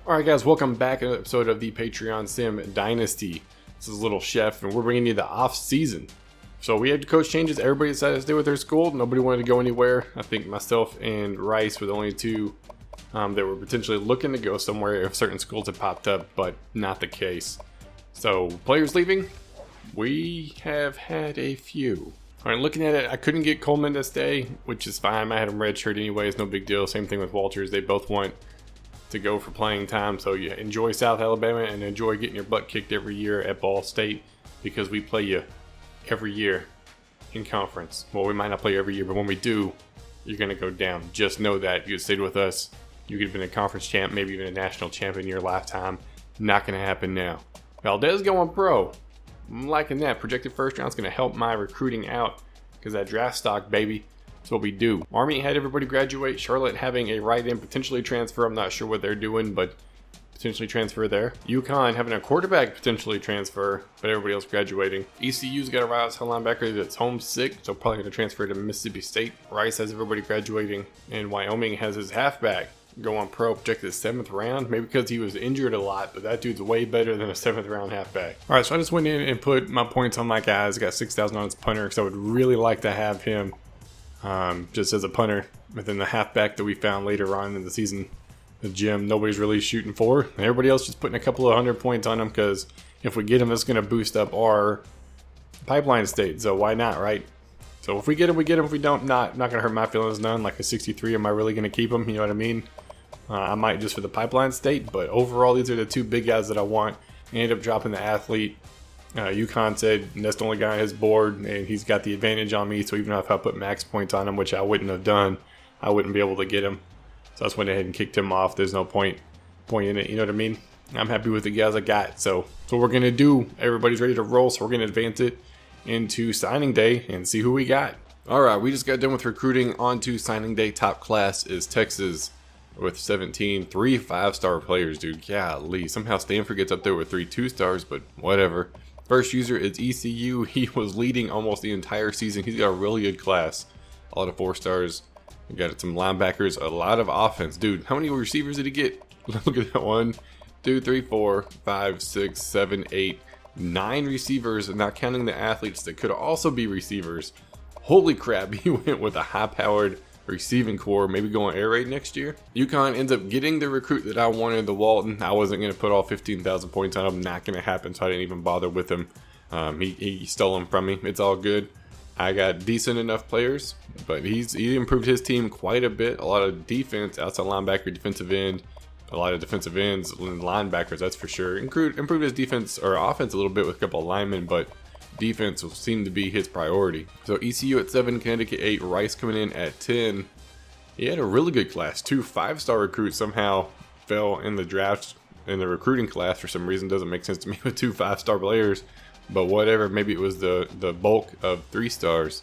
Alright guys, welcome back to an episode of the Patreon Sim Dynasty. This is Little Chef and we're bringing you the off season. So we had coach changes, everybody decided to stay with their school, nobody wanted to go anywhere. I think myself and Rice were the only two that were potentially looking to go somewhere if certain schools had popped up, but not the case. So players leaving, we have had a few. Alright, looking at it, I couldn't get Coleman to stay, which is fine. I had him redshirt anyways, no big deal. Same thing with Walters, they both want to go for playing time, so you enjoy South Alabama and enjoy getting your butt kicked every year at Ball State, because we play you every year in conference. Well, we might not play you every year, but when we do, you're going to go down. Just know that if you had stayed with us, you could have been a conference champ, maybe even a national champ in your lifetime. Not going to happen now. Valdez going pro. I'm liking that. Projected first round is going to help my recruiting out, because that draft stock, baby. That's what we do. Army had everybody graduate. Charlotte having a write-in, potentially transfer. I'm not sure what they're doing, but potentially transfer there. UConn having a quarterback potentially transfer, but everybody else graduating. ECU's got a rise linebacker that's homesick, so probably going to transfer to Mississippi State. Rice has everybody graduating, and Wyoming has his halfback going pro, projected 7th round. Maybe because he was injured a lot, but that dude's way better than a 7th round halfback. All right, so I just went in and put my points on my guys. Got 6,000 on his punter, because I would really like to have him just as a punter. But then the halfback that we found later on in the season, the gym, nobody's really shooting for. And everybody else just putting a couple of 100 points on him, because if we get him, it's going to boost up our pipeline state. So why not, right? So if we get him, we get him. If we don't, not going to hurt my feelings none. Like a 63, am I really going to keep him? You know what I mean? I might just for the pipeline state, but overall, these are the two big guys that I want. I ended up dropping the athlete. UConn said that's the only guy on his board, and he's got the advantage on me, so even if I put max points on him, which I wouldn't have done, I wouldn't be able to get him. So I just went ahead and kicked him off. There's no point in it, you know what I mean? I'm happy with the guys I got. So what we're going to do, everybody's ready to roll, so we're going to advance it into signing day and see who we got. Alright, we just got done with recruiting. On to signing day. Top class is Texas with 17, 3 5-star players, dude. Golly, somehow Stanford gets up there with 3 2-stars, but whatever. First user is ECU. He was leading almost the entire season. He's got a really good class. A lot of 4-stars. We got some linebackers, a lot of offense. Dude, how many receivers did he get? Look at that. 1, 2, 3, 4, 5, 6, 7, 8, 9 receivers, and not counting the athletes that could also be receivers. Holy crap, he went with a high-powered receiving core, maybe going air raid next year. UConn ends up getting the recruit that I wanted, the Walton. I wasn't going to put all 15,000 points on him. Not going to happen, so I didn't even bother with him. He stole him from me. It's all good. I got decent enough players, but he improved his team quite a bit. A lot of defense, outside linebacker, defensive end, a lot of defensive ends and linebackers, that's for sure. Improved his defense or offense a little bit with a couple of linemen, but defense will seem to be his priority. So ECU at 7, Connecticut 8, Rice coming in at 10. He had a really good class. 2 5-star recruits somehow fell in the draft in the recruiting class for some reason. Doesn't make sense to me with 2 5-star players, but whatever. Maybe it was the bulk of 3-stars.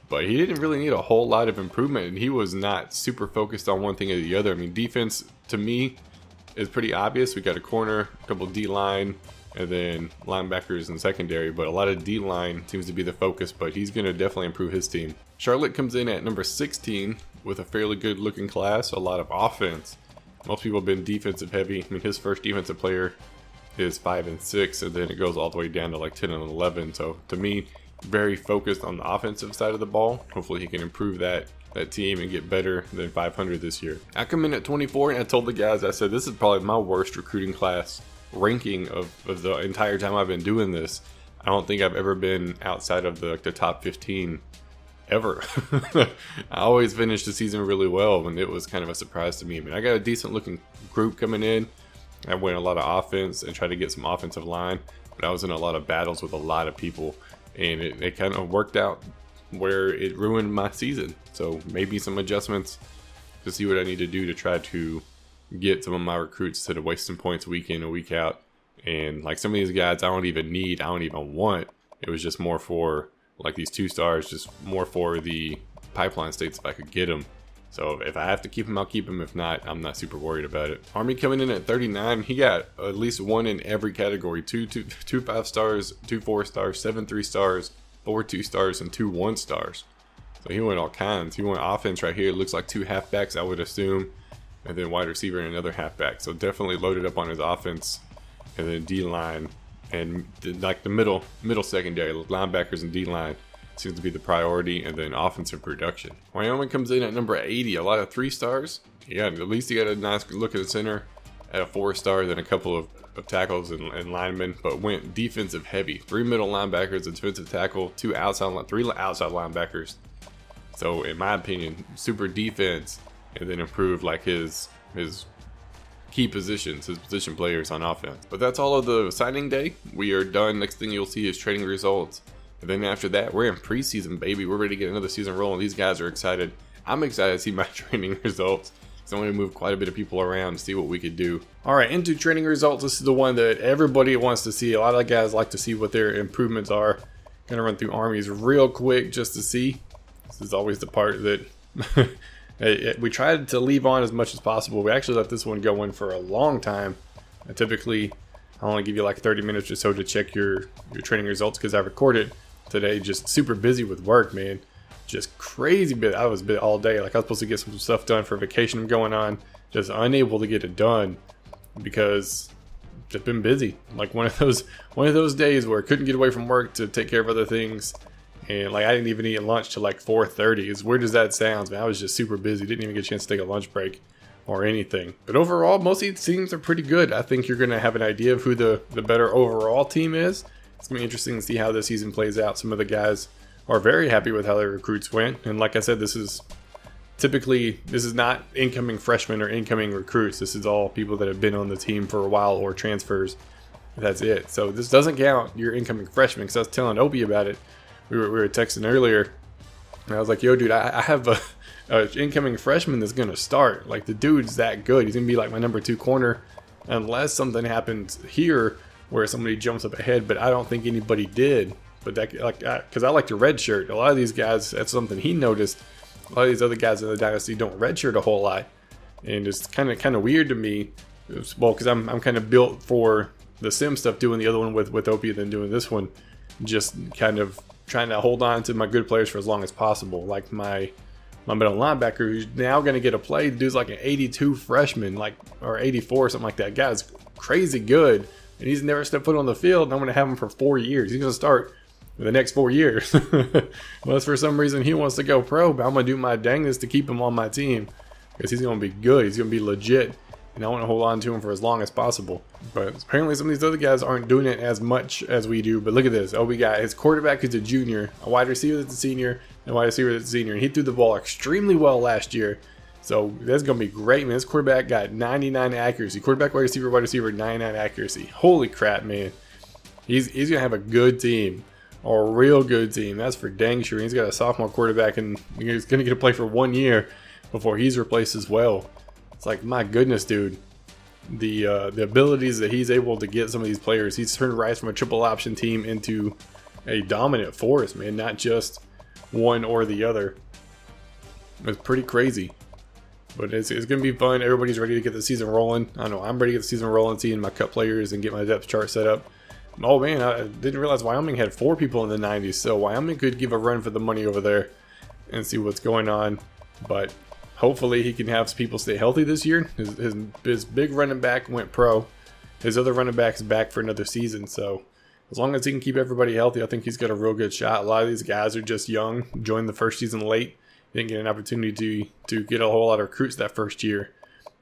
But he didn't really need a whole lot of improvement, and he was not super focused on one thing or the other. I mean, defense to me is pretty obvious. We got a corner, a couple D-line, and then linebackers and secondary, but a lot of D-line seems to be the focus, but he's going to definitely improve his team. Charlotte comes in at number 16 with a fairly good looking class, a lot of offense. Most people have been defensive heavy. I mean, his first defensive player is 5 and 6, and then it goes all the way down to like 10 and 11. So to me, very focused on the offensive side of the ball. Hopefully he can improve that team and get better than 500 this year. I come in at 24, and I told the guys, I said, this is probably my worst recruiting class ranking of the entire time I've been doing this. I don't think I've ever been outside of the top 15 ever. I always finished the season really well, and it was kind of a surprise to me. I mean, I got a decent looking group coming in. I went a lot of offense and tried to get some offensive line, but I was in a lot of battles with a lot of people, and it kind of worked out where it ruined my season. So maybe some adjustments to see what I need to do to try to get some of my recruits instead of wasting points week in and week out. And like some of these guys I don't even want. It was just more for like these 2-stars, just more for the pipeline states if I could get them. So if I have to keep him, I'll keep him. If not, I'm not super worried about it. Army coming in at 39. He got at least 1 in every category. 2 5-stars, 2 4-stars, 7 3-stars, 4 2-stars, and 2 1-stars. So he went all kinds. He went offense right here. It looks like 2 halfbacks, I would assume. and then wide receiver and another halfback. So definitely loaded up on his offense, and then D-line, and like the middle secondary, linebackers and D-line seems to be the priority, and then offensive production. Wyoming comes in at number 80, a lot of 3 stars. Yeah, at least you got a nice look at the center at a 4-star, then a couple of tackles and linemen, but went defensive heavy. 3 middle linebackers, a defensive tackle, 3 outside linebackers. So in my opinion, super defense, and then improved like his key positions, his position players on offense. But that's all of the signing day. We are done. Next thing you'll see is trading results. And then after that, we're in preseason, baby. We're ready to get another season rolling. These guys are excited. I'm excited to see my training results. So I'm going to move quite a bit of people around to see what we could do. All right, into training results. This is the one that everybody wants to see. A lot of guys like to see what their improvements are. Going to run through armies real quick just to see. This is always the part that we tried to leave on as much as possible. We actually let this one go in for a long time. Typically, I only give you like 30 minutes or so to check your training results because I recorded today just super busy with work, man. Just crazy bit. I was busy all day. Like I was supposed to get some stuff done for vacation going on, just unable to get it done because just been busy. Like one of those days where I couldn't get away from work to take care of other things, and like I didn't even eat lunch till like 4:30. As weird as that sounds, man, I was just super busy. Didn't even get a chance to take a lunch break or anything. But overall, most of these teams are pretty good. I think you're gonna have an idea of who the better overall team is. It's gonna be interesting to see how this season plays out. Some of the guys are very happy with how their recruits went, and like I said, this is not incoming freshmen or incoming recruits. This is all people that have been on the team for a while or transfers. That's it. So this doesn't count your incoming freshmen, because I was telling Opie about it. We were texting earlier, and I was like, yo dude, I have a incoming freshman that's gonna start. Like the dude's that good. He's gonna be like my number 2 corner unless something happens here where somebody jumps up ahead, but I don't think anybody did. But that, like, because I like to redshirt. A lot of these guys, that's something he noticed. A lot of these other guys in the Dynasty don't redshirt a whole lot, and it's kind of weird to me. Well, because I'm kind of built for the sim stuff, doing the other one with Opie, than doing this one. Just kind of trying to hold on to my good players for as long as possible. Like my middle linebacker, who's now going to get a play. The dude's like an 82 freshman, like, or 84, something like that. Guy's crazy good, and he's never stepped foot on the field. And I'm going to have him for 4 years. He's going to start for the next 4 years. Unless for some reason he wants to go pro, but I'm going to do my dangest to keep him on my team, because he's going to be good. He's going to be legit, and I want to hold on to him for as long as possible. But apparently some of these other guys aren't doing it as much as we do. But look at this. Oh, we got his quarterback who's a junior, a wide receiver that's a senior, and a wide receiver that's a senior. And he threw the ball extremely well last year. So that's going to be great, man. This quarterback got 99 accuracy. Quarterback, wide receiver, 99 accuracy. Holy crap, man. He's going to have a good team. A real good team, that's for dang sure. He's got a sophomore quarterback, and he's going to get to play for 1 year before he's replaced as well. It's like, my goodness, dude. The abilities that he's able to get some of these players. He's turned Rice from a triple option team into a dominant force, man. Not just one or the other. It's pretty crazy. But it's going to be fun. Everybody's ready to get the season rolling. I know I'm ready to get the season rolling, seeing my cut players and get my depth chart set up. Oh man, I didn't realize Wyoming had 4 people in the 90s, so Wyoming could give a run for the money over there and see what's going on. But hopefully he can have people stay healthy this year. His big running back went pro. His other running back's back for another season, so as long as he can keep everybody healthy, I think he's got a real good shot. A lot of these guys are just young, joined the first season late, didn't get an opportunity to get a whole lot of recruits that first year.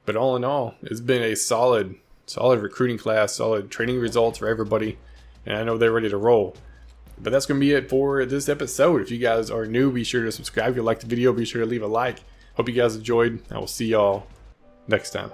But all in all, it's been a solid recruiting class, solid training results for everybody, and I know they're ready to roll. But that's going to be it for this episode. If you guys are new, be sure to subscribe. If you liked the video, be sure to leave a like. Hope you guys enjoyed. I will see y'all next time.